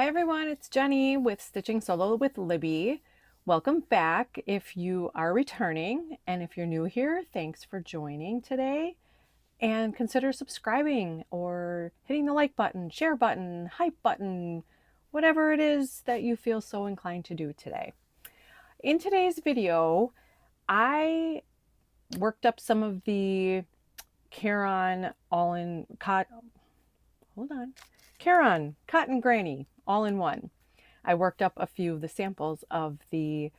Hi everyone, it's Jenny with Stitching Solo with Libby. Welcome back if you are returning, and if you're new here, thanks for joining today. And consider subscribing or hitting the like button, share button, hype button, whatever it is that you feel so inclined to do today. In today's video, I worked up some of the Caron All in Caron Cotton Granny All in One. I worked up a few of the samples of the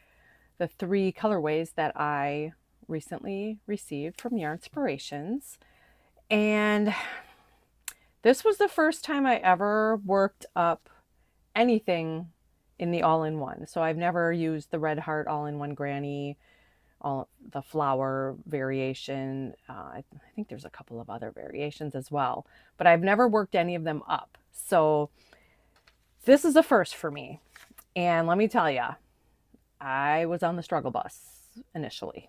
three colorways that I recently received from Yarnspirations. And this was the first time I ever worked up anything in the all-in-one. So I've never used the Red Heart all-in-one granny, all the flower variation. I think there's a couple of other variations as well, but I've never worked any of them up. So this is a first for me. And let me tell you, I was on the struggle bus initially,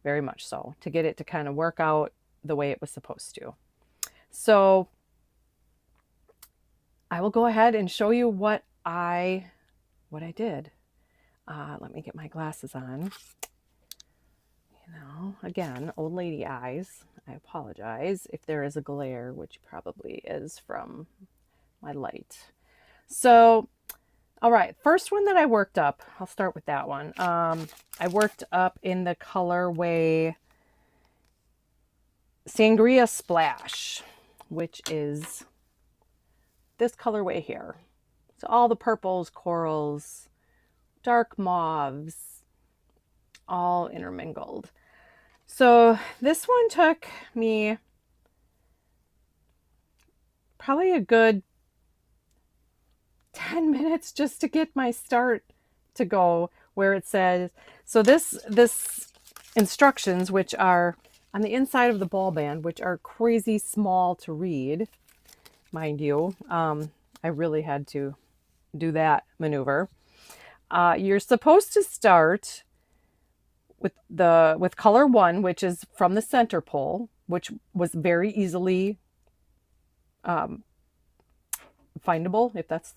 very much so, to get it to kind of work out the way it was supposed to. So I will go ahead and show you what I did. Let me get my glasses on. You know, again, old lady eyes. I apologize if there is a glare, which probably is from my light. So all right, first one that I worked up, I'll start with that one. I worked up in the colorway Sangria Splash, which is this colorway here. So all the purples, corals, dark mauves, all intermingled. So this one took me probably a good 10 minutes just to get my start to go where it says, so this instructions, which are on the inside of the ball band, which are crazy small to read, mind you. I really had to do that maneuver. You're supposed to start with color 1, which is from the center pole, which was very easily findable, if that's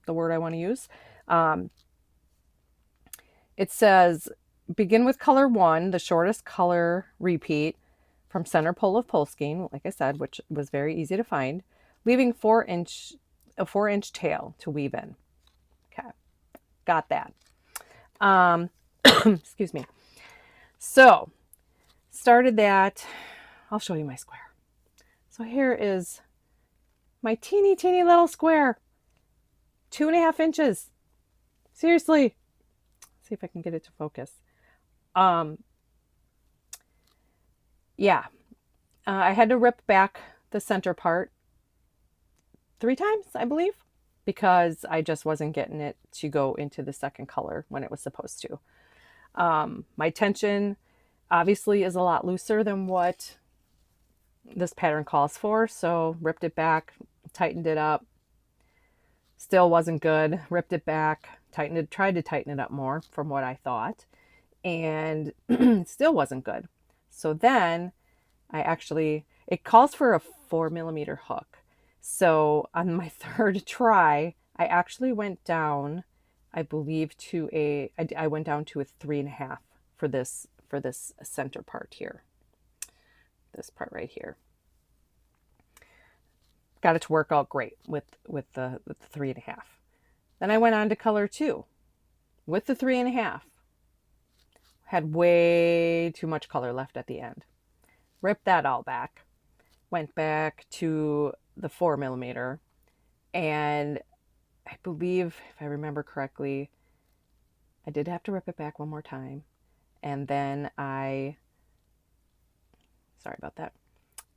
the word I want to use. It says begin with color 1, the shortest color repeat from center pole of pole skein, like I said, which was very easy to find, leaving a 4-inch tail to weave in. Okay, got that. Excuse me. So started that. I'll show you my square. So here is my teeny little square, 2.5 inches. Seriously. See if I can get it to focus. Yeah, I had to rip back the center part 3 times, I believe, because I just wasn't getting it to go into the second color when it was supposed to. My tension obviously is a lot looser than what this pattern calls for, so ripped it back, tightened it up. Still wasn't good. Ripped it back, tightened it, tried to tighten it up more from what I thought, and it still wasn't good. So then it calls for a 4mm hook. So on my third try, I actually went down, I believe I went down to a 3.5 for this center part here. This part right here. Got it to work out great with the 3.5. Then I went on to color 2 with the 3.5. Had way too much color left at the end. Ripped that all back. Went back to the 4mm, and I believe, if I remember correctly, I did have to rip it back one more time, and then sorry about that,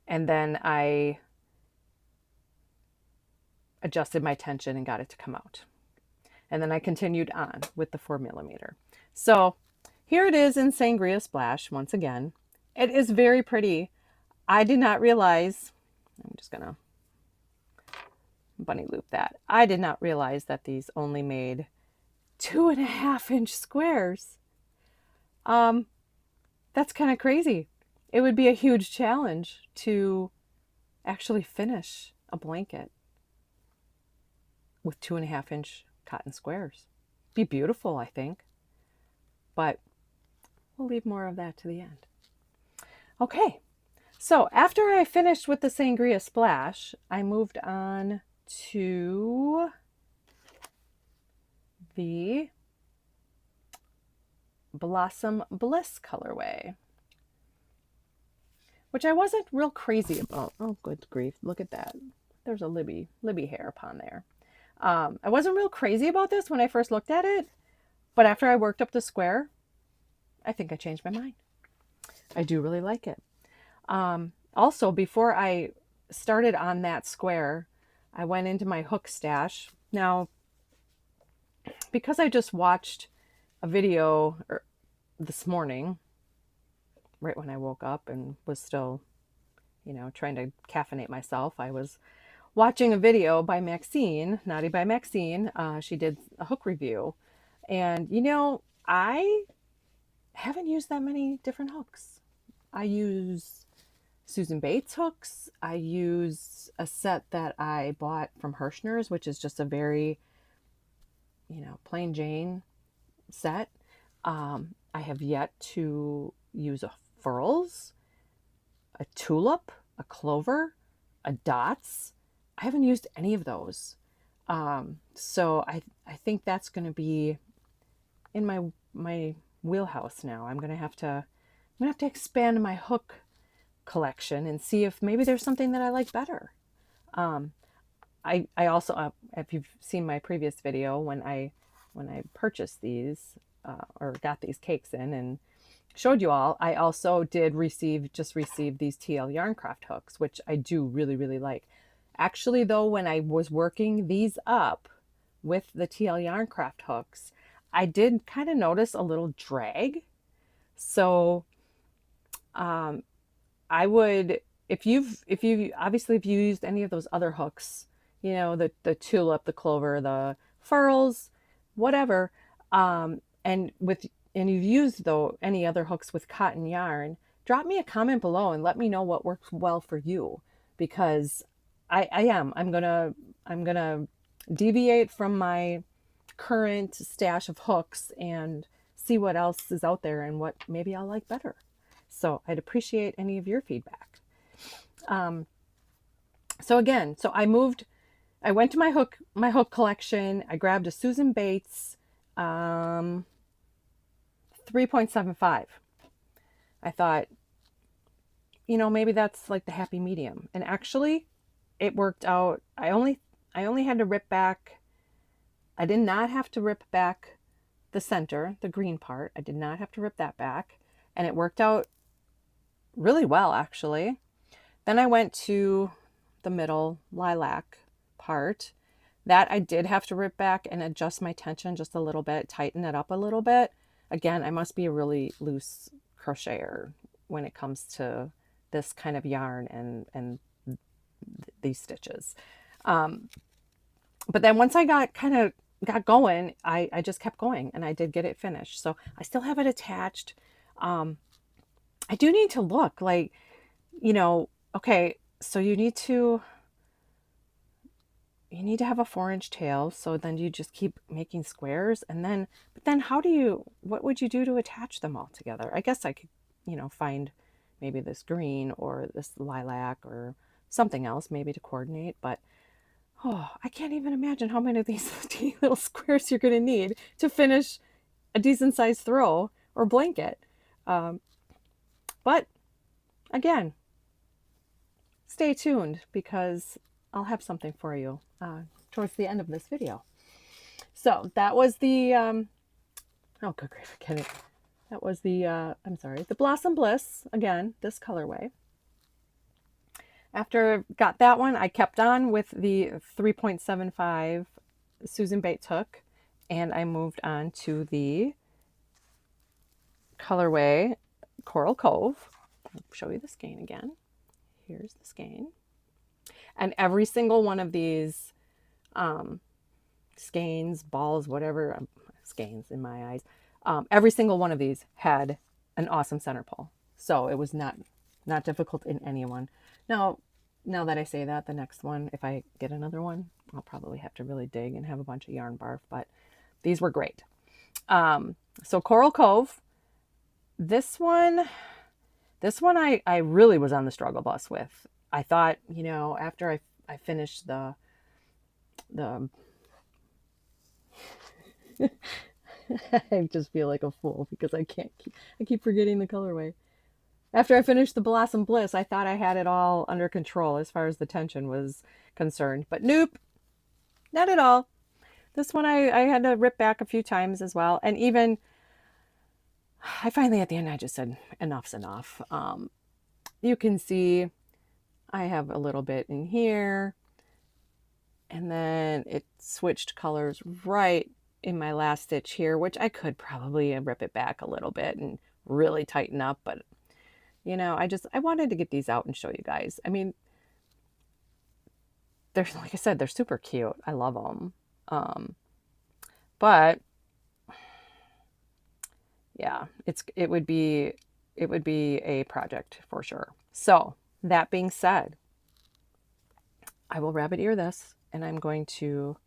and then I adjusted my tension and got it to come out. And then I continued on with the 4mm. So here it is in Sangria Splash once again. It is very pretty. I did not realize, I'm just gonna bunny loop that. I did not realize that these only made 2.5-inch squares. That's kind of crazy. It would be a huge challenge to actually finish a blanket. with 2.5-inch cotton squares. Be beautiful, I think, but we'll leave more of that to the end. Okay, so after I finished with the Sangria splash, I moved on to the Blossom Bliss colorway, which I wasn't real crazy about. Oh, good grief, look at that. There's a Libby hair upon there. I wasn't real crazy about this when I first looked at it, but after I worked up the square, I think I changed my mind. I do really like it. Also, before I started on that square, I went into my hook stash. Now, because I just watched a video this morning, right when I woke up and was still, trying to caffeinate myself, I was watching a video by Maxine, Naughty by Maxine. She did a hook review. And, I haven't used that many different hooks. I use Susan Bates hooks. I use a set that I bought from Hirschner's, which is just a very, plain Jane set. I have yet to use a furls, a tulip, a clover, a dots. I haven't used any of those. So I think that's going to be in my wheelhouse now. I'm going to have to expand my hook collection and see if maybe there's something that I like better. I also, if you've seen my previous video, when I purchased these or got these cakes in and showed you all, I also did receive these TL Yarncraft hooks, which I do really, really like. Actually, though, when I was working these up with the TL Yarncraft hooks, I did kind of notice a little drag. So I would, if you used any of those other hooks, the tulip, the clover, the furls, whatever, and you've used any other hooks with cotton yarn, drop me a comment below and let me know what works well for you, because I'm gonna deviate from my current stash of hooks and see what else is out there and what maybe I'll like better. So I'd appreciate any of your feedback. So I went to my hook collection. I grabbed a Susan Bates 3.75. I thought, maybe that's like the happy medium. And actually, it worked out. I only had to rip back. I did not have to rip back the center, the green part. I did not have to rip that back. And it worked out really well, actually. Then I went to the middle lilac part. That I did have to rip back and adjust my tension just a little bit, tighten it up a little bit. Again, I must be a really loose crocheter when it comes to this kind of yarn and these stitches. But then once I got going, I just kept going and I did get it finished. So I still have it attached. I do need to look like, okay, so you need to have a 4-inch tail. So then you just keep making squares but then what would you do to attach them all together? I guess I could, find maybe this green or this lilac or something else maybe to coordinate, but I can't even imagine how many of these teeny little squares you're going to need to finish a decent sized throw or blanket. But again, stay tuned because I'll have something for you towards the end of this video. So that was the, oh, good grief, I can't even. That was the, the Blossom Bliss, again, this colorway. After I got that one, I kept on with the 3.75 Susan Bates hook, and I moved on to the colorway Coral Cove. I'll show you the skein again. Here's the skein. And every single one of these skeins, balls, whatever, skeins in my eyes, every single one of these had an awesome center pull. So it was not difficult in any one. Now, Now that I say that, the next one, if I get another one, I'll probably have to really dig and have a bunch of yarn barf, but these were great. So Coral Cove, this one, I really was on the struggle bus with. I thought, after I finished the I just feel like a fool because I keep forgetting the colorway. After I finished the Blossom Bliss, I thought I had it all under control as far as the tension was concerned, but nope, not at all. This one I had to rip back a few times as well. And even I finally at the end I just said enough's enough. You can see I have a little bit in here, and then it switched colors right in my last stitch here, which I could probably rip it back a little bit and really tighten up, but I wanted to get these out and show you guys. I mean, they're, like I said, they're super cute. I love them. But yeah, it would be a project for sure. So that being said, I will rabbit ear this, and I'm going to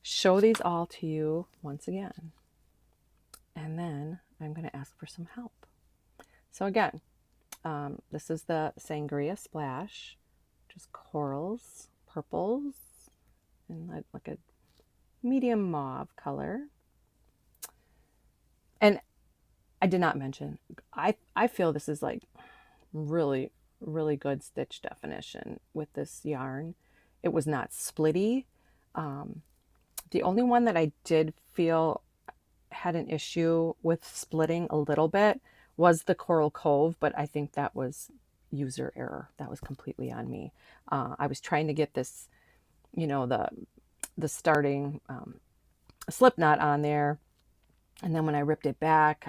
show these all to you once again. And then I'm going to ask for some help. So again, this is the Sangria Splash, just corals, purples, and like a medium mauve color. And I did not mention, I feel this is like really, really good stitch definition with this yarn. It was not splitty. The only one that I did feel had an issue with splitting a little bit was the Coral Cove, but I think that was user error. That was completely on me. I was trying to get this, the starting slip knot on there, and then when I ripped it back,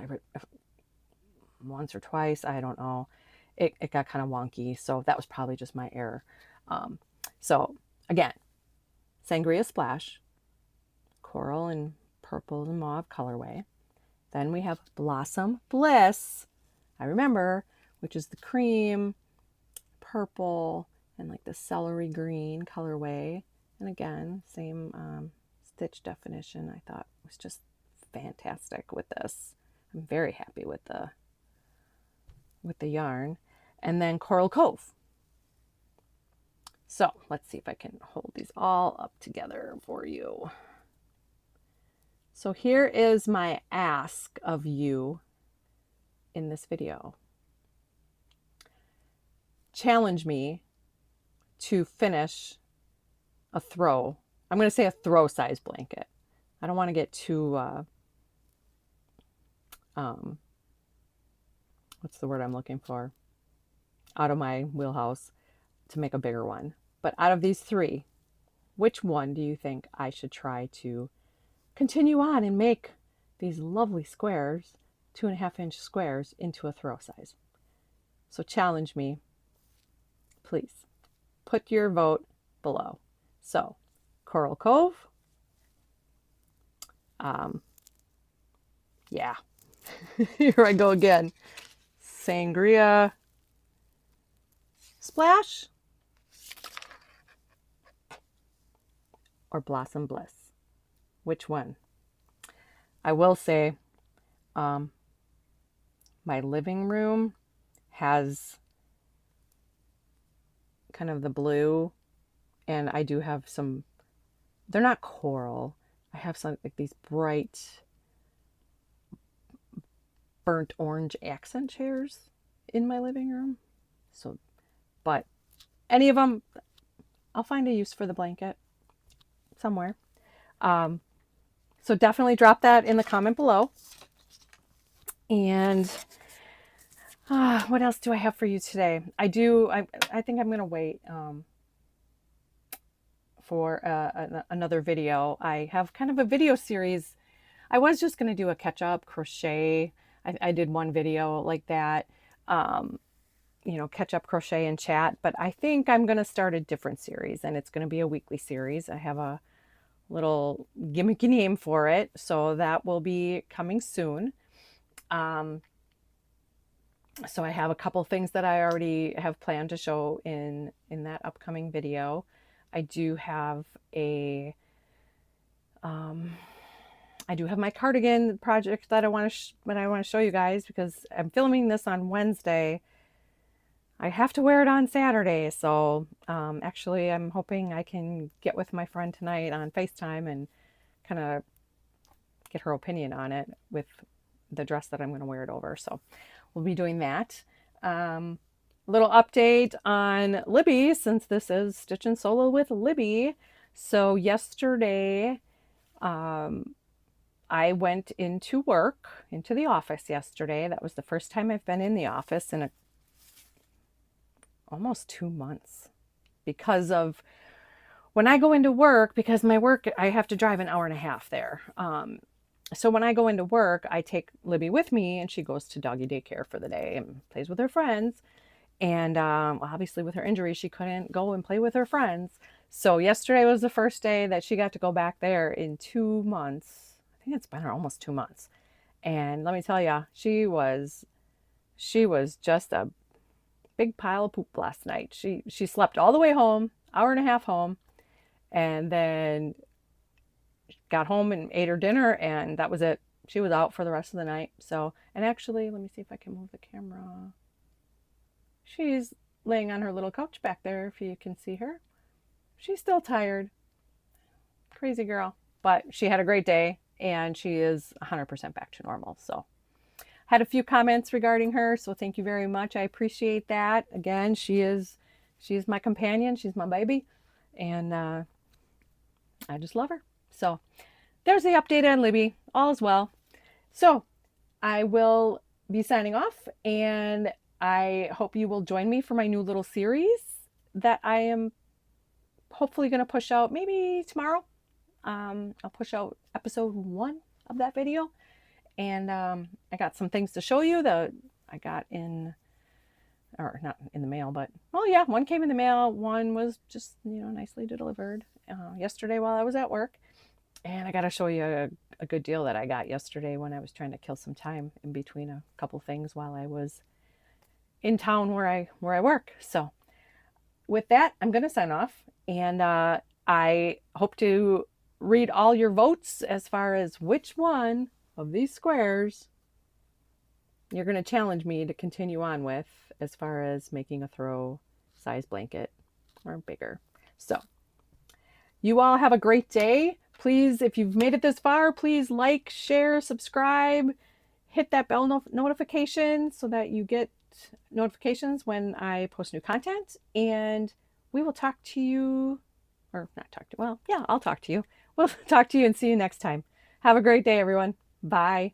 once or twice, I don't know, it got kind of wonky. So that was probably just my error. So again, Sangria Splash, coral and purple and mauve colorway. Then we have Blossom Bliss, I remember, which is the cream, purple, and like the celery green colorway. And again, same stitch definition. I thought was just fantastic with this. I'm very happy with the yarn. And then Coral Cove. So let's see if I can hold these all up together for you. So here is my ask of you in this video. Challenge me to finish a throw. I'm going to say a throw size blanket. I don't want to get too, what's the word I'm looking for? Out of my wheelhouse to make a bigger one. But out of these three, which one do you think I should try to continue on and make these lovely squares, 2.5-inch squares, into a throw size? So challenge me, please. Put your vote below. So, Coral Cove, yeah, here I go again. Sangria Splash or Blossom Bliss? Which one? I will say, my living room has kind of the blue, and I do have some, they're not coral. I have some like these bright burnt orange accent chairs in my living room. So, but any of them, I'll find a use for the blanket somewhere. So definitely drop that in the comment below. And what else do I have for you today? I think I'm going to wait for another video. I have kind of a video series. I was just going to do a catch-up crochet. I did one video like that, catch-up crochet and chat. But I think I'm going to start a different series, and it's going to be a weekly series. I have a little gimmicky name for it, so that will be coming soon. So I have a couple things that I already have planned to show in that upcoming video. I do have a um, I do have my cardigan project that I want to show you guys, because I'm filming this on Wednesday. I have to wear it on Saturday, so actually I'm hoping I can get with my friend tonight on FaceTime and kind of get her opinion on it with the dress that I'm going to wear it over. So we'll be doing that. Little update on Libby, since this is Stitch and Solo with Libby. So yesterday, I went into work, into the office yesterday. That was the first time I've been in the office in almost 2 months, because of when I go into work, because my work, I have to drive an hour and a half there. So when I go into work, I take Libby with me, and she goes to doggy daycare for the day and plays with her friends. And obviously, with her injury, she couldn't go and play with her friends. So yesterday was the first day that she got to go back there in 2 months. I think it's been almost 2 months. And let me tell you, she was just a big pile of poop last night. She slept all the way home, hour and a half home, and then got home and ate her dinner, and that was it. She was out for the rest of the night. So, and actually, let me see if I can move the camera. She's laying on her little couch back there, if you can see her. She's still tired. Crazy girl. But she had a great day, and she is 100% back to normal. So, had a few comments regarding her, so thank you very much. I appreciate that. Again, she is my companion. She's my baby, and I just love her. So, there's the update on Libby. All is well. So, I will be signing off, and I hope you will join me for my new little series that I am hopefully going to push out maybe tomorrow. I'll push out episode 1 of that video. And I got some things to show you that I got in, or not in the mail, but, well, yeah, one came in the mail. One was just, nicely delivered yesterday while I was at work. And I got to show you a good deal that I got yesterday when I was trying to kill some time in between a couple things while I was in town where I work. So with that, I'm going to sign off, and I hope to read all your votes as far as which one of these squares you're going to challenge me to continue on with as far as making a throw size blanket or bigger. So you all have a great day. Please, if you've made it this far, please like, share, subscribe, hit that bell notification so that you get notifications when I post new content. And we will talk to you, or not talk to, well, yeah, I'll talk to you. We'll talk to you and see you next time. Have a great day, everyone. Bye.